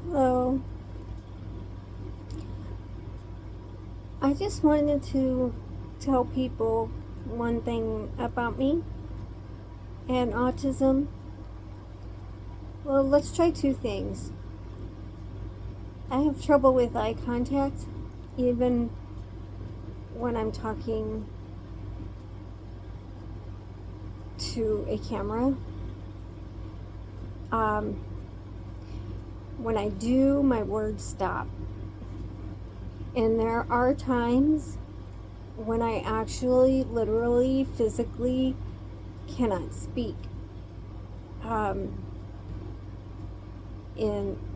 Hello. I just wanted to tell people one thing about me and autism. Well, let's try two things. I have trouble with eye contact, even when I'm talking to a camera. When I do, my words stop. And there are times when I actually, literally, physically cannot speak.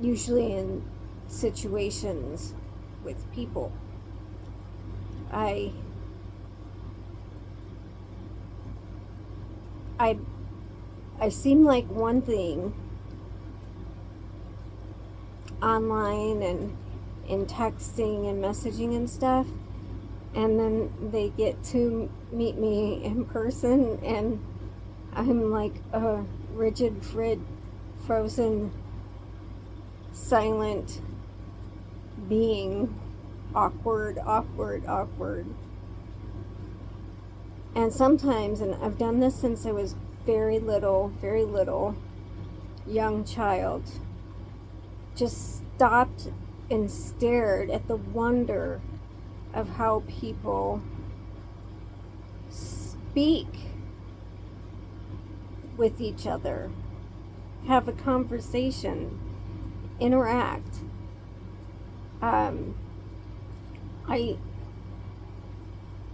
Usually in situations with people. I seem like one thing online and in texting and messaging and stuff, and then they get to meet me in person and I'm like a rigid, frozen, silent being. Awkward. And sometimes, and I've done this since I was very little, young child, just stopped and stared at the wonder of how people speak with each other, have a conversation, interact.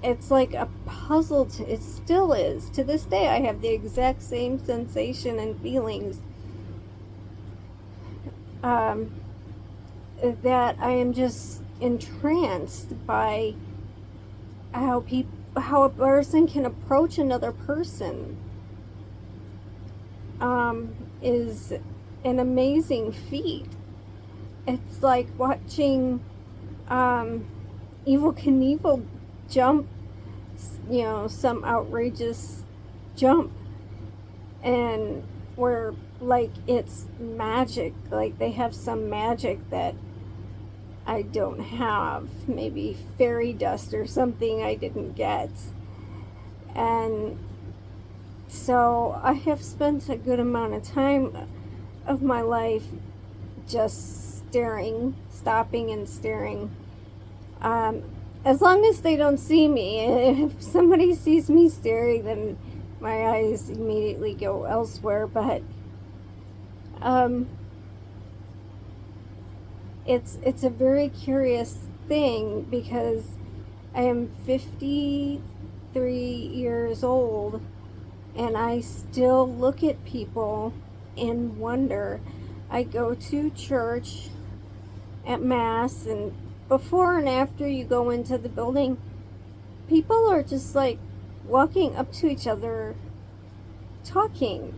It's like a puzzle. It still is. To this day, I have the exact same sensation and feelings. That I am just entranced by how a person can approach another person. Is an amazing feat. It's like watching Evel Knievel jump, some outrageous jump, and where like it's magic, like they have some magic that I don't have, maybe fairy dust or something I didn't get. And so I have spent a good amount of time of my life just stopping and staring. As long as they don't see me. If somebody sees me staring, then my eyes immediately go elsewhere. But it's a very curious thing, because I am 53 years old and I still look at people and wonder. I go to church at Mass, and before and after you go into the building, people are just like walking up to each other, talking.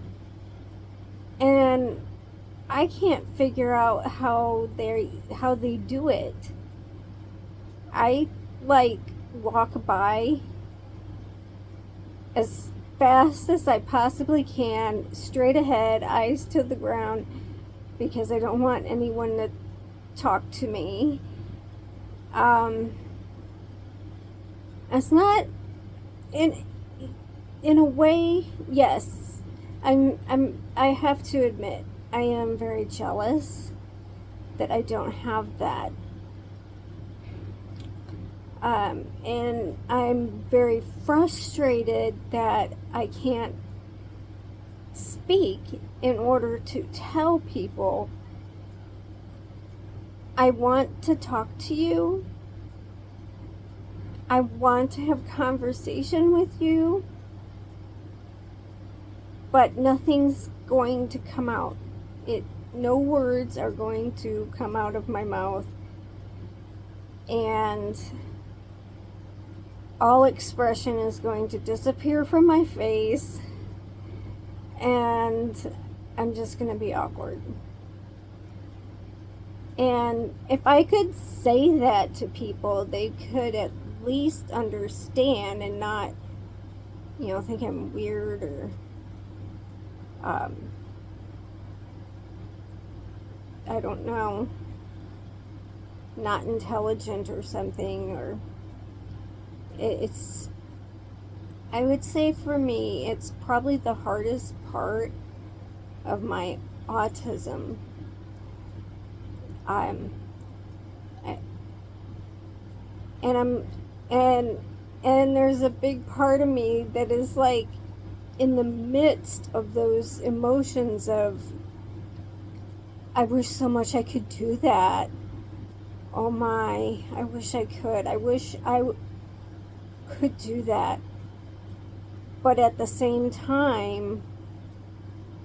And I can't figure out how they do it. I like walk by as fast as I possibly can, straight ahead, eyes to the ground, because I don't want anyone to talk to me. It's not, in a way, yes. I have to admit, I am very jealous that I don't have that. And I'm very frustrated that I can't speak in order to tell people, I want to talk to you. I want to have conversation with you, but nothing's going to come out. No words are going to come out of my mouth, and all expression is going to disappear from my face, and I'm just going to be awkward. And if I could say that to people, they could at least understand and not, think I'm weird or I don't know, not intelligent or something, or it's, I would say for me, it's probably the hardest part of my autism. I'm, I, and I'm, and there's a big part of me that is like in the midst of those emotions of, I wish so much I could do that. Oh my, I wish I could. I wish could do that. But at the same time,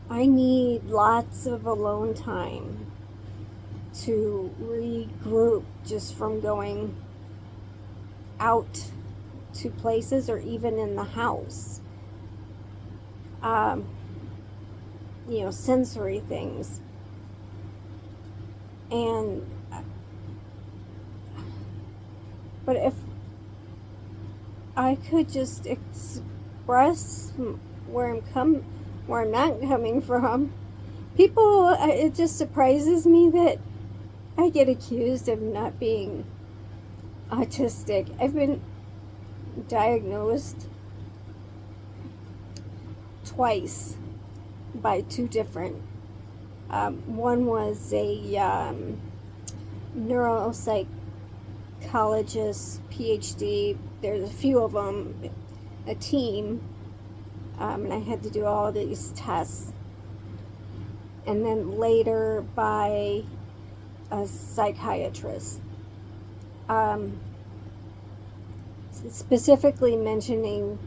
I need lots of alone time to regroup just from going out to places or even in the house. Sensory things. And but if I could just express where I'm not coming from, people, it just surprises me that I get accused of not being autistic. I've been diagnosed twice by two different. One was a neuropsychologist, PhD. There's a few of them, a team, and I had to do all these tests. And then later by a psychiatrist, specifically mentioning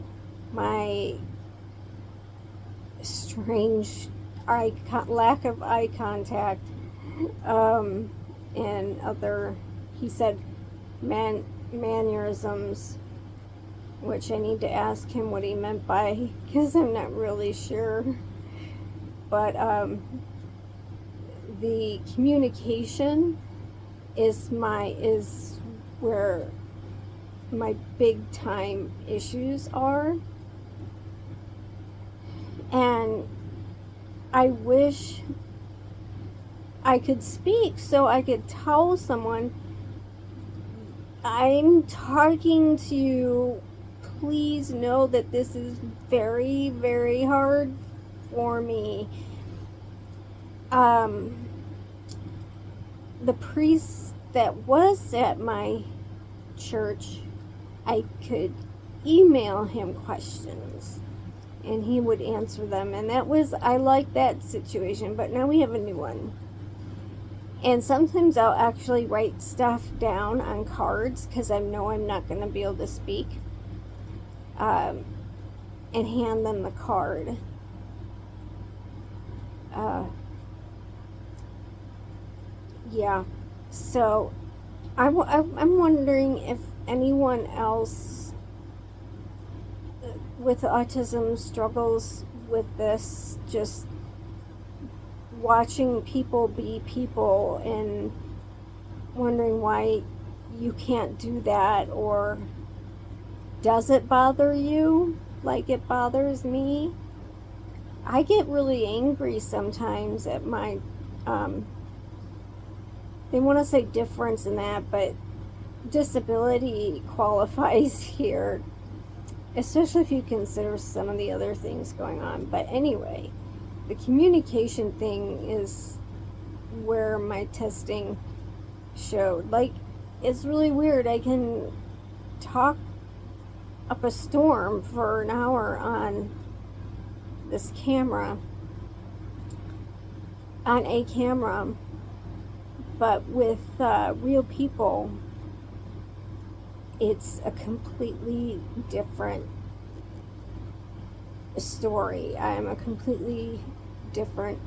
my strange lack of eye contact, and other, he said, mannerisms, which I need to ask him what he meant by, because I'm not really sure. But the communication is where my big time issues are. And I wish I could speak so I could tell someone, I'm talking to you, please know that this is very, very hard for me. The priest that was at my church, I could email him questions and he would answer them, and I liked that situation. But now we have a new one, and sometimes I'll actually write stuff down on cards because I know I'm not going to be able to speak, and hand them the card. Yeah, so I'm wondering if anyone else with autism struggles with this, just watching people be people and wondering why you can't do that, or does it bother you like it bothers me? I get really angry sometimes at my they want to say difference in that, but disability qualifies here, especially if you consider some of the other things going on. But anyway, the communication thing is where my testing showed. Like, it's really weird. I can talk up a storm for an hour on this camera, on a camera, but with real people, it's a completely different story. I'm a completely different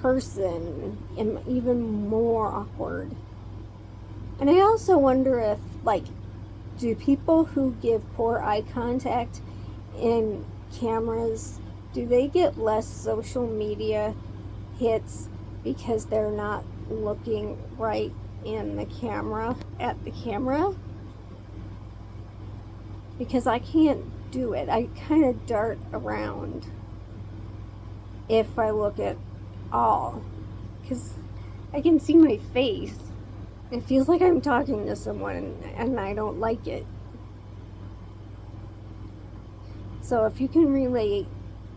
person, and even more awkward. And I also wonder if, like, do people who give poor eye contact in cameras, do they get less social media hits because they're not looking right in the camera, at the camera? Because I can't do it. I kind of dart around if I look at all. Because I can see my face. It feels like I'm talking to someone and I don't like it. So if you can relate,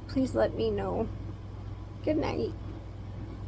please let me know. Good night.